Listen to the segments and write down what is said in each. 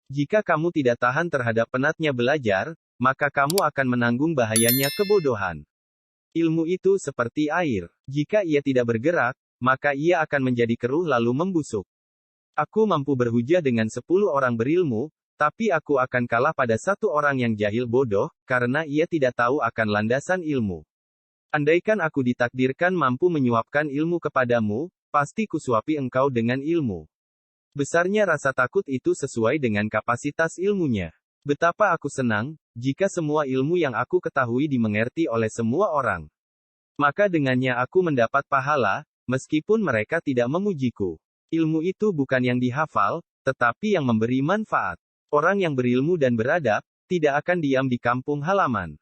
Jika kamu tidak tahan terhadap penatnya belajar, maka kamu akan menanggung bahayanya kebodohan. Ilmu itu seperti air. Jika ia tidak bergerak, maka ia akan menjadi keruh lalu membusuk. Aku mampu berhujah dengan 10 orang berilmu, tapi aku akan kalah pada satu orang yang jahil bodoh, karena ia tidak tahu akan landasan ilmu. Andaikan aku ditakdirkan mampu menyuapkan ilmu kepadamu, pasti kusuapi engkau dengan ilmu. Besarnya rasa takut itu sesuai dengan kapasitas ilmunya. Betapa aku senang, jika semua ilmu yang aku ketahui dimengerti oleh semua orang. Maka dengannya aku mendapat pahala, meskipun mereka tidak memujiku. Ilmu itu bukan yang dihafal, tetapi yang memberi manfaat. Orang yang berilmu dan beradab, tidak akan diam di kampung halaman.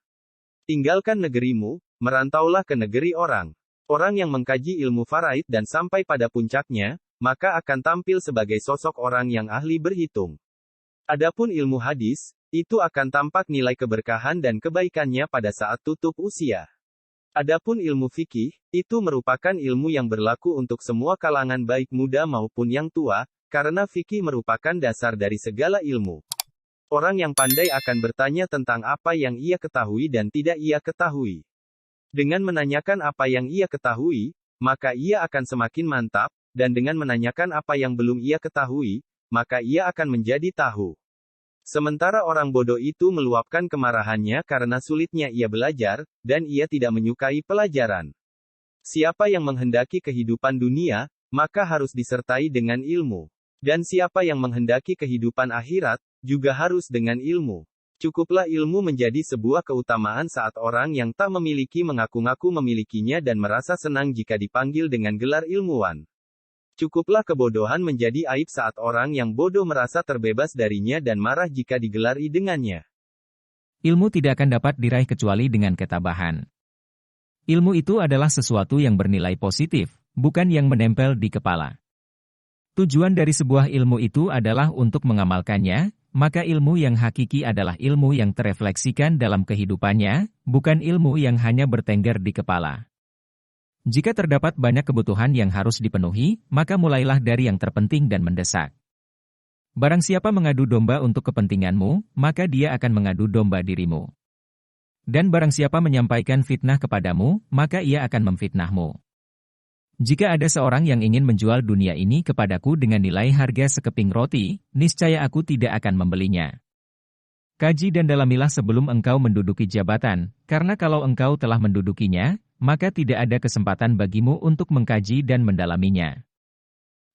Tinggalkan negerimu, merantaulah ke negeri orang. Orang yang mengkaji ilmu faraid dan sampai pada puncaknya, maka akan tampil sebagai sosok orang yang ahli berhitung. Adapun ilmu hadis, itu akan tampak nilai keberkahan dan kebaikannya pada saat tutup usia. Adapun ilmu fikih, itu merupakan ilmu yang berlaku untuk semua kalangan baik muda maupun yang tua, karena fikih merupakan dasar dari segala ilmu. Orang yang pandai akan bertanya tentang apa yang ia ketahui dan tidak ia ketahui. Dengan menanyakan apa yang ia ketahui, maka ia akan semakin mantap, dan dengan menanyakan apa yang belum ia ketahui, maka ia akan menjadi tahu. Sementara orang bodoh itu meluapkan kemarahannya karena sulitnya ia belajar, dan ia tidak menyukai pelajaran. Siapa yang menghendaki kehidupan dunia, maka harus disertai dengan ilmu. Dan siapa yang menghendaki kehidupan akhirat, juga harus dengan ilmu. Cukuplah ilmu menjadi sebuah keutamaan saat orang yang tak memiliki mengaku-ngaku memilikinya dan merasa senang jika dipanggil dengan gelar ilmuwan. Cukuplah kebodohan menjadi aib saat orang yang bodoh merasa terbebas darinya dan marah jika digelari dengannya. Ilmu tidak akan dapat diraih kecuali dengan ketabahan. Ilmu itu adalah sesuatu yang bernilai positif, bukan yang menempel di kepala. Tujuan dari sebuah ilmu itu adalah untuk mengamalkannya, maka ilmu yang hakiki adalah ilmu yang terefleksikan dalam kehidupannya, bukan ilmu yang hanya bertengger di kepala. Jika terdapat banyak kebutuhan yang harus dipenuhi, maka mulailah dari yang terpenting dan mendesak. Barang siapa mengadu domba untuk kepentinganmu, maka dia akan mengadu domba dirimu. Dan barang siapa menyampaikan fitnah kepadamu, maka ia akan memfitnahmu. Jika ada seorang yang ingin menjual dunia ini kepadaku dengan nilai harga sekeping roti, niscaya aku tidak akan membelinya. Kaji dan dalamilah sebelum engkau menduduki jabatan, karena kalau engkau telah mendudukinya, maka tidak ada kesempatan bagimu untuk mengkaji dan mendalaminya.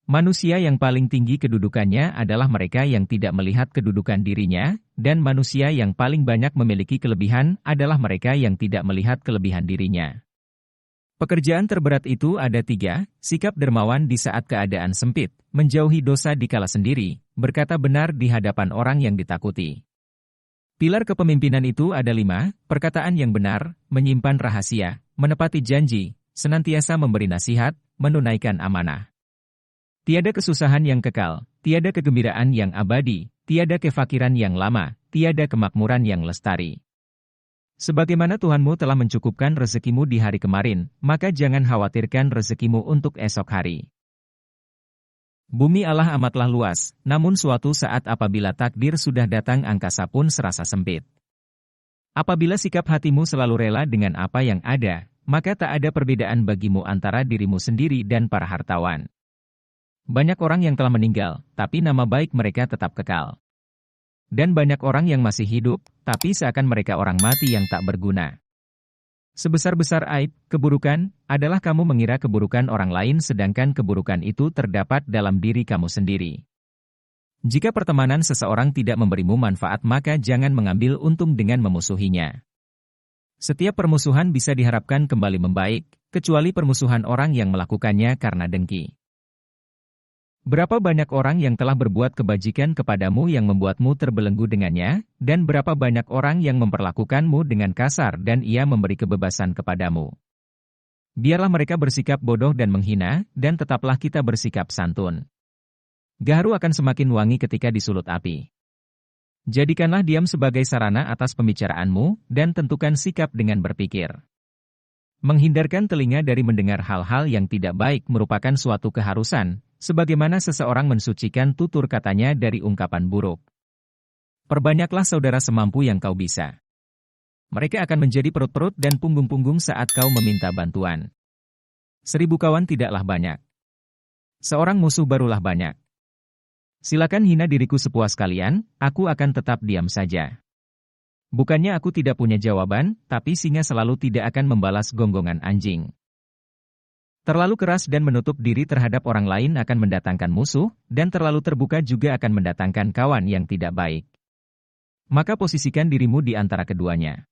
Manusia yang paling tinggi kedudukannya adalah mereka yang tidak melihat kedudukan dirinya, dan manusia yang paling banyak memiliki kelebihan adalah mereka yang tidak melihat kelebihan dirinya. Pekerjaan terberat itu ada 3, sikap dermawan di saat keadaan sempit, menjauhi dosa dikala sendiri, berkata benar di hadapan orang yang ditakuti. Pilar kepemimpinan itu ada 5, perkataan yang benar, menyimpan rahasia, menepati janji, senantiasa memberi nasihat, menunaikan amanah. Tiada kesusahan yang kekal, tiada kegembiraan yang abadi, tiada kefakiran yang lama, tiada kemakmuran yang lestari. Sebagaimana Tuhanmu telah mencukupkan rezekimu di hari kemarin, maka jangan khawatirkan rezekimu untuk esok hari. Bumi Allah amatlah luas, namun suatu saat apabila takdir sudah datang angkasa pun serasa sempit. Apabila sikap hatimu selalu rela dengan apa yang ada, maka tak ada perbedaan bagimu antara dirimu sendiri dan para hartawan. Banyak orang yang telah meninggal, tapi nama baik mereka tetap kekal. Dan banyak orang yang masih hidup, tapi seakan mereka orang mati yang tak berguna. Sebesar-besar aib, keburukan, adalah kamu mengira keburukan orang lain sedangkan keburukan itu terdapat dalam diri kamu sendiri. Jika pertemanan seseorang tidak memberimu manfaat maka jangan mengambil untung dengan memusuhinya. Setiap permusuhan bisa diharapkan kembali membaik, kecuali permusuhan orang yang melakukannya karena dengki. Berapa banyak orang yang telah berbuat kebajikan kepadamu yang membuatmu terbelenggu dengannya, dan berapa banyak orang yang memperlakukanmu dengan kasar dan ia memberi kebebasan kepadamu. Biarlah mereka bersikap bodoh dan menghina, dan tetaplah kita bersikap santun. Gaharu akan semakin wangi ketika disulut api. Jadikanlah diam sebagai sarana atas pembicaraanmu, dan tentukan sikap dengan berpikir. Menghindarkan telinga dari mendengar hal-hal yang tidak baik merupakan suatu keharusan, sebagaimana seseorang mensucikan tutur katanya dari ungkapan buruk. Perbanyaklah saudara semampu yang kau bisa. Mereka akan menjadi perut-perut dan punggung-punggung saat kau meminta bantuan. 1000 kawan tidaklah banyak. Seorang musuh barulah banyak. Silakan hina diriku sepuas kalian, aku akan tetap diam saja. Bukannya aku tidak punya jawaban, tapi singa selalu tidak akan membalas gonggongan anjing. Terlalu keras dan menutup diri terhadap orang lain akan mendatangkan musuh, dan terlalu terbuka juga akan mendatangkan kawan yang tidak baik. Maka posisikan dirimu di antara keduanya.